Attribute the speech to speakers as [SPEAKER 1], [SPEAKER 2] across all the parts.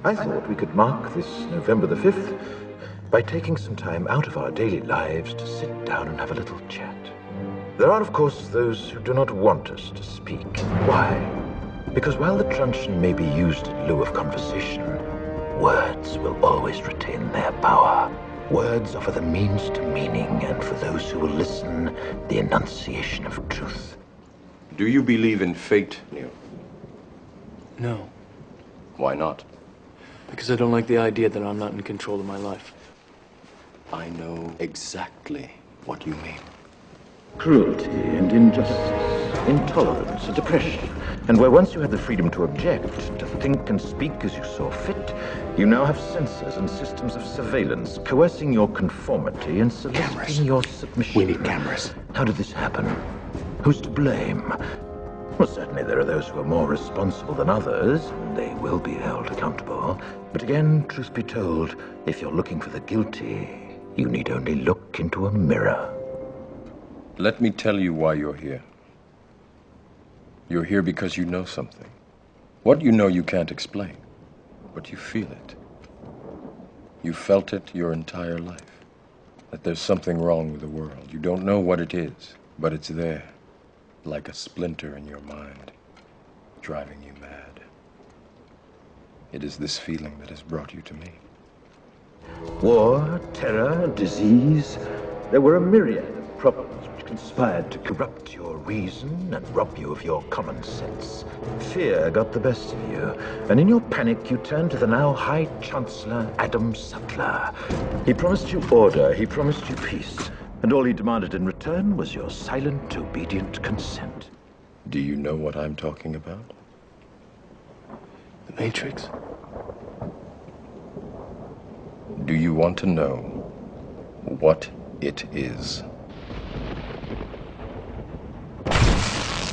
[SPEAKER 1] I thought we could mark this November the 5th by taking some time out of our daily lives to sit down and have a little chat. There are, of course, those who do not want us to speak. Why? Because while the truncheon may be used in lieu of conversation, words will always retain their power. Words offer the means to meaning, and for those who will listen, the enunciation of truth.
[SPEAKER 2] Do you believe in fate, Neil?
[SPEAKER 3] No,
[SPEAKER 2] Why not?
[SPEAKER 3] because I don't like the idea that I'm not in control of my life.
[SPEAKER 2] I know exactly what you mean.
[SPEAKER 1] Cruelty and injustice, intolerance and oppression. And where once you had the freedom to object, to think and speak as you saw fit, you now have censors and systems of surveillance coercing your conformity and soliciting your submission.
[SPEAKER 2] We need cameras.
[SPEAKER 1] How did this happen? Who's to blame? Well, certainly there are those who are more responsible than others, and they will be held accountable. But again, truth be told, if you're looking for the guilty, you need only look into a mirror.
[SPEAKER 2] Let me tell you why you're here. You're here because you know something. What you know you can't explain, but you feel it. You felt it your entire life, that there's something wrong with the world. You don't know what it is, but it's there, like a splinter in your mind, driving you mad. It is this feeling that has brought you to me.
[SPEAKER 1] War, terror, disease. There were a myriad of problems which conspired to corrupt your reason and rob you of your common sense. Fear got the best of you, and in your panic you turned to the now High Chancellor Adam Sutler. He promised you order, he promised you peace, and all he demanded in return was your silent, obedient consent.
[SPEAKER 2] Do you know what I'm talking about?
[SPEAKER 3] The Matrix?
[SPEAKER 2] Do you want to know what it is?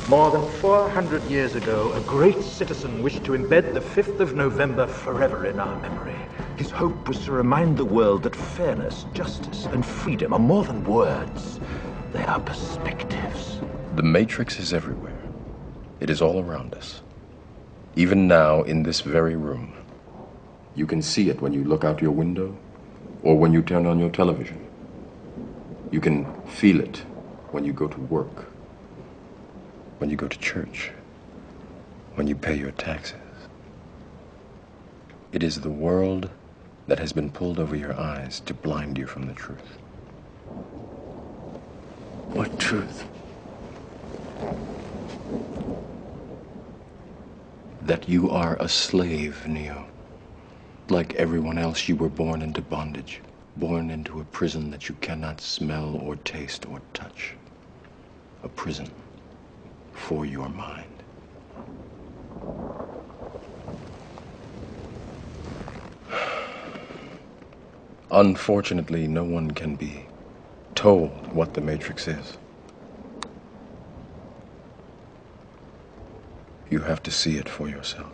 [SPEAKER 1] More than 400 years ago, a great citizen wished to embed the 5th of November forever in our memory. His hope was to remind the world that fairness, justice, and freedom are more than words. They are perspectives.
[SPEAKER 2] The Matrix is everywhere. It is all around us. Even now, in this very room. You can see it when you look out your window or when you turn on your television. You can feel it when you go to work, when you go to church, when you pay your taxes. It is the world that has been pulled over your eyes to blind you from the truth.
[SPEAKER 3] What truth?
[SPEAKER 2] That you are a slave, Neo. Like everyone else, you were born into bondage, born into a prison that you cannot smell or taste or touch. A prison for your mind. Unfortunately, no one can be told what the Matrix is. You have to see it for yourself.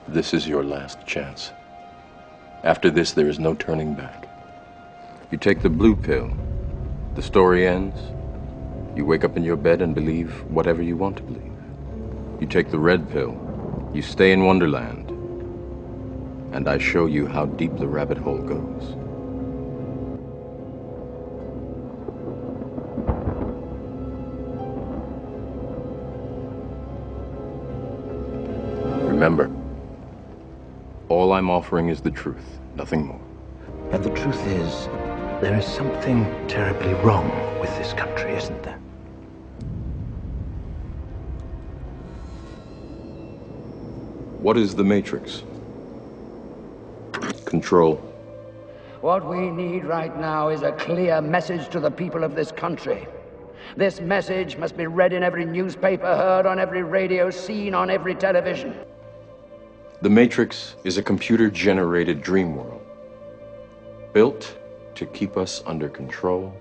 [SPEAKER 2] This is your last chance. After this, there is no turning back. You take the blue pill, the story ends. You wake up in your bed and believe whatever you want to believe. You take the red pill, you stay in Wonderland, and I show you how deep the rabbit hole goes. Remember, all I'm offering is the truth, nothing more.
[SPEAKER 1] And the truth is, there is something terribly wrong with this country, isn't there?
[SPEAKER 2] What is the Matrix? Control.
[SPEAKER 4] What we need right now is a clear message to the people of this country. This message must be read in every newspaper, heard on every radio, seen on every television.
[SPEAKER 2] The Matrix is a computer-generated dream world, built to keep us under control.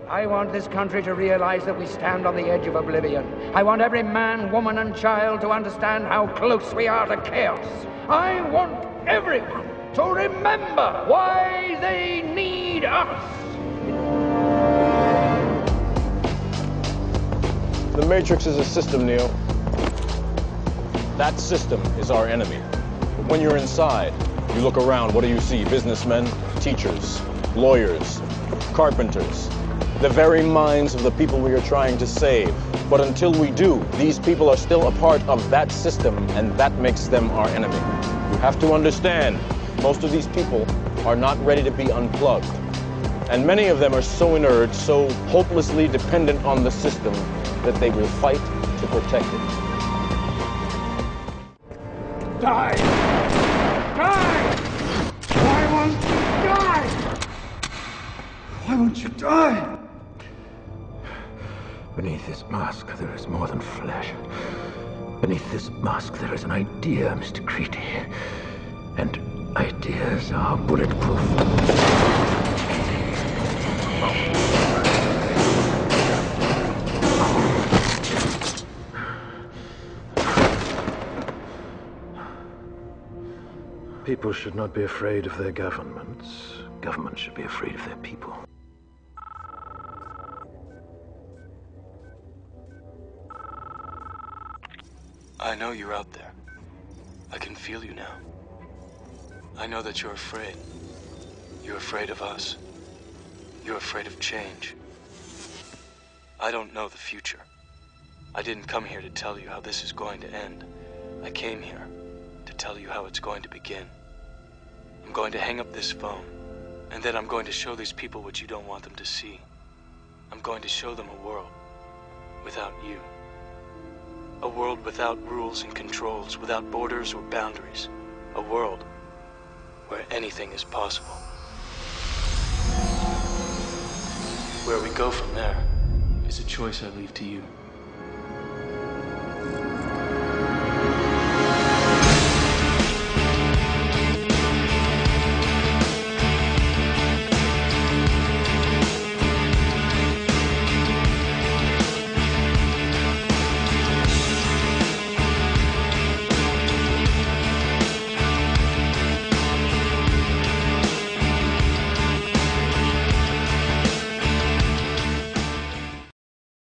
[SPEAKER 4] I want this country to realize that we stand on the edge of oblivion. I want every man, woman, and child to understand how close we are to chaos. I want everyone to remember why they need us.
[SPEAKER 5] The Matrix is a system, Neo. That system is our enemy. But when you're inside, you look around, what do you see? Businessmen, teachers, lawyers, carpenters. The very minds of the people we are trying to save. But until we do, these people are still a part of that system, and that makes them our enemy. You have to understand, most of these people are not ready to be unplugged. And many of them are so inert, so hopelessly dependent on the system, that they will fight to protect it.
[SPEAKER 4] Die! Die! Why won't you die? Why won't you die?
[SPEAKER 1] Beneath this mask, there is more than flesh. Beneath this mask, there is an idea, Mr. Creedy. And ideas are bulletproof. People should not be afraid of their governments. Governments should be afraid of their people.
[SPEAKER 3] I know you're out there. I can feel you now. I know that you're afraid. You're afraid of us. You're afraid of change. I don't know the future. I didn't come here to tell you how this is going to end. I came here to tell you how it's going to begin. I'm going to hang up this phone, and then I'm going to show these people what you don't want them to see. I'm going to show them a world without you. A world without rules and controls, without borders or boundaries. A world where anything is possible. Where we go from there is a choice I leave to you.